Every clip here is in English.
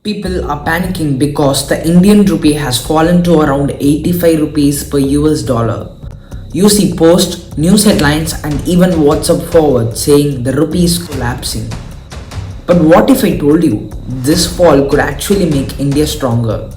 People are panicking because the Indian rupee has fallen to around 85 rupees per US dollar. You see posts, news headlines, and even WhatsApp forward saying the rupee is collapsing. But what if I told you this fall could actually make India stronger?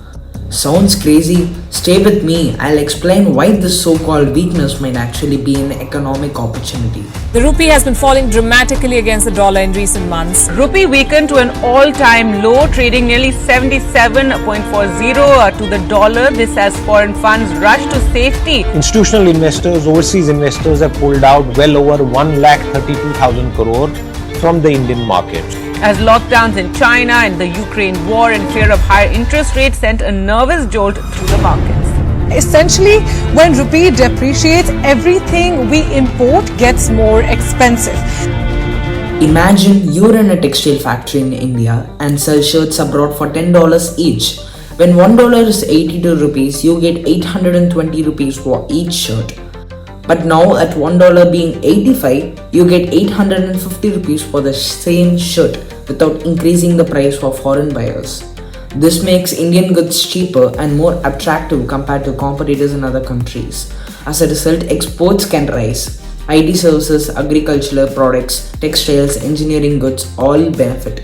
Sounds crazy? Stay with me. I'll explain why this so-called weakness might actually be an economic opportunity. The rupee has been falling dramatically against the dollar in recent months. Rupee weakened to an all-time low, trading nearly 77.40 to the dollar. This as foreign funds rush to safety. Institutional investors, overseas investors have pulled out well over 1,32,000 crore from the Indian market. As lockdowns in China and the Ukraine war and fear of higher interest rates sent a nervous jolt through the markets. Essentially, when rupee depreciates, everything we import gets more expensive. Imagine you're in a textile factory in India and sell shirts abroad for $10 each. When $1 is 82 rupees, you get 820 rupees for each shirt. But now at $1 being 85, you get 850 rupees for the same shirt without increasing the price for foreign buyers. This makes Indian goods cheaper and more attractive compared to competitors in other countries. As a result, exports can rise. IT services, agricultural products, textiles, engineering goods all benefit.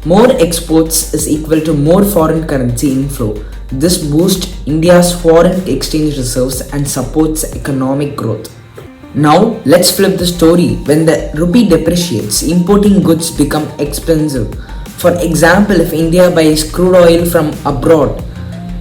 More exports is equal to more foreign currency inflow. This boosts India's foreign exchange reserves and supports economic growth. Now, let's flip the story. When the rupee depreciates, importing goods become expensive. For example, if India buys crude oil from abroad,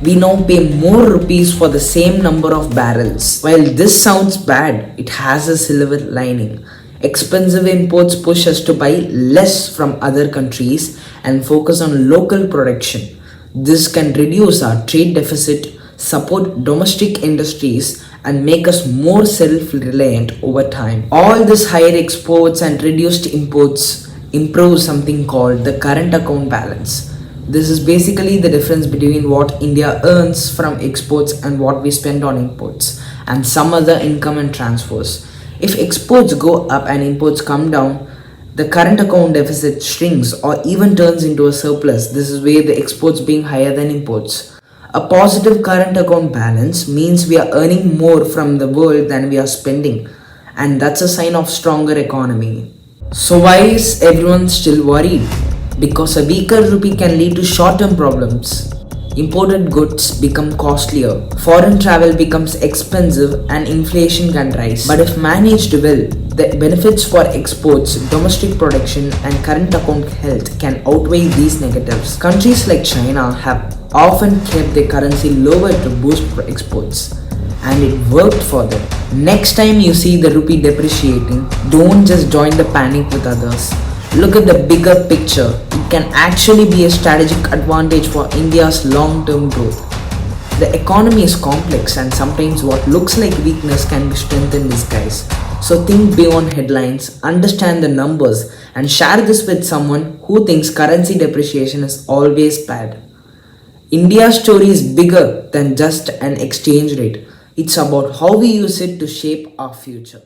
we now pay more rupees for the same number of barrels. While this sounds bad, it has a silver lining. Expensive imports push us to buy less from other countries and focus on local production. This can reduce our trade deficit, support domestic industries, and make us more self-reliant over time. All this higher exports and reduced imports improve something called the current account balance. This is basically the difference between what India earns from exports and what we spend on imports, and some other income and transfers. If exports go up and imports come down, the current account deficit shrinks or even turns into a surplus. This is where the exports being higher than imports. A positive current account balance means we are earning more from the world than we are spending, and that's a sign of stronger economy. So why is everyone still worried? Because a weaker rupee can lead to short-term problems. Imported goods become costlier, foreign travel becomes expensive, and inflation can rise. But if managed well, the benefits for exports, domestic production, and current account health can outweigh these negatives. Countries like China have often kept their currency lower to boost exports, and it worked for them. Next time you see the rupee depreciating, don't just join the panic with others. Look at the bigger picture. It can actually be a strategic advantage for India's long-term growth. The economy is complex, and sometimes what looks like weakness can be strength in disguise. So think beyond headlines, understand the numbers, and share this with someone who thinks currency depreciation is always bad. India's story is bigger than just an exchange rate. It's about how we use it to shape our future.